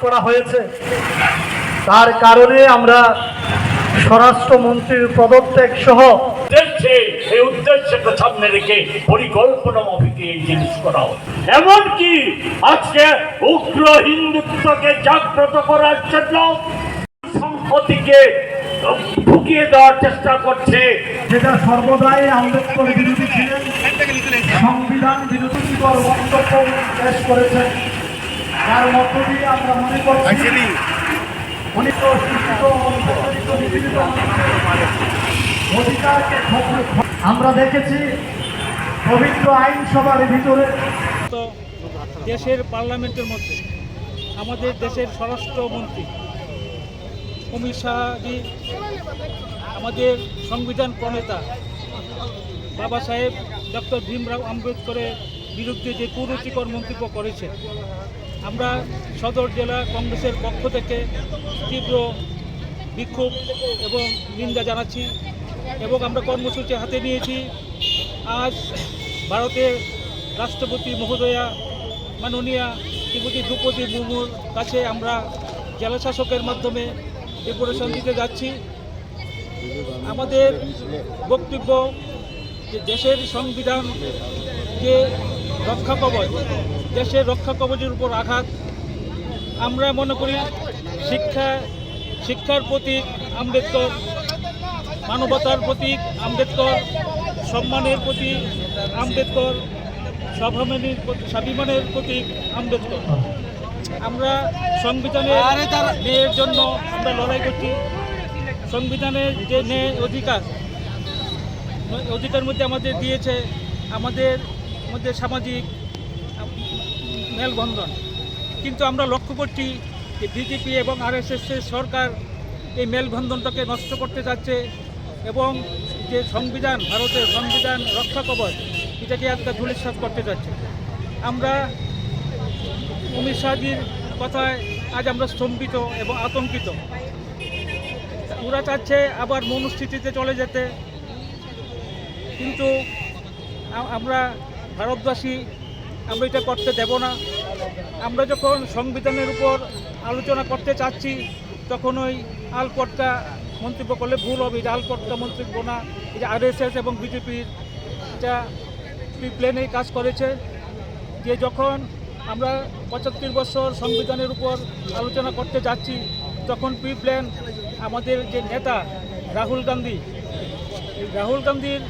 করা হয়েছে। তার কারণে আমরা স্বরাষ্ট্রমন্ত্রীর পদত্যাগ সহ এই উদ্দেশ্যকে সামনে রেখে পরিকল্পনা মাফিক এই জিনিস করা হয়। এমনকি আজকে উগ্র হিন্দুত্বকে জাগ্রত করার জন্য সম্পত্তিকে ঢুকিয়ে দেওয়ার চেষ্টা করছে, যেটা সর্বদাই আম্বেদকর বিরোধী ছিলেন, সংবিধান বিরোধীকর বক্তব্য পেশ করেছেন। তার মধ্য দিয়ে আমরা মনে করছি অধিকারকে আমরা দেখেছি পবিত্র আইনসভার ভিতরে দেশের পার্লামেন্টের মধ্যে আমাদের দেশের স্বরাষ্ট্রমন্ত্রী অমিত শাহজি আমাদের সংবিধান প্রণেতা বাবা সাহেব ডক্টর ভীমরাও আম্বেদকরের বিরুদ্ধে যে কুরুচিকর মন্তব্য করেছে, আমরা সদর জেলা কংগ্রেসের পক্ষ থেকে তীব্র বিক্ষোভ এবং নিন্দা জানাচ্ছি এবং আমরা কর্মসূচি হাতে নিয়েছি। আজ ভারতের রাষ্ট্রপতি মহোদয়া মাননীয়া শ্রীমতী দ্রৌপদী মুর্মুর কাছে আমরা জেলা শাসকের মাধ্যমে ডেপুটেশন দিতে যাচ্ছি। আমাদের বক্তব্য যে দেশের সংবিধান যে রক্ষা কবচ, দেশের রক্ষা কবচের উপর আঘাত। আমরা মনে করি শিক্ষার প্রতীক আম্বেদকর, মানবতার প্রতীক আম্বেদকর, সম্মানের প্রতীক আম্বেদকর, স্বাভিমানের প্রতীক আম্বেদকর। আমরা সংবিধানের ন্যায়ের জন্য আমরা লড়াই করছি। সংবিধানের যে ন্যায় অধিকার মধ্যে আমাদের দিয়েছে আমাদের মধ্যে সামাজিক মেলবন্ধন, কিন্তু আমরা লক্ষ্য করছি যে বিজেপি এবং আরএসএসের সরকার এই মেলবন্ধনটাকে নষ্ট করতে যাচ্ছে এবং যে সংবিধান, ভারতের সংবিধান রক্ষা কবচ, এটাকে একটা ধূলিসাৎ করতে যাচ্ছে। আমরা অমিত শাহজির কথায় আজ আমরা স্তম্ভিত এবং আতঙ্কিত। ওরা চাচ্ছে আবার মনুস্থিতিতে চলে যেতে, কিন্তু আমরা ভারতবাসী আমরা এটা করতে দেব না। আমরা যখন সংবিধানের উপর আলোচনা করতে চাচ্ছি তখন ওই আলপটকা মন্তব্য করলে ভুল হবে। এটা আলপটকা মন্তব্য না, এটা আরএসএস এবং বিজেপির এটা প্রিপ্ল্যানেই কাজ করেছে। যে যখন আমরা 75 বছর সংবিধানের উপর আলোচনা করতে যাচ্ছি তখন প্রিপ্ল্যান আমাদের যে নেতা রাহুল গান্ধীর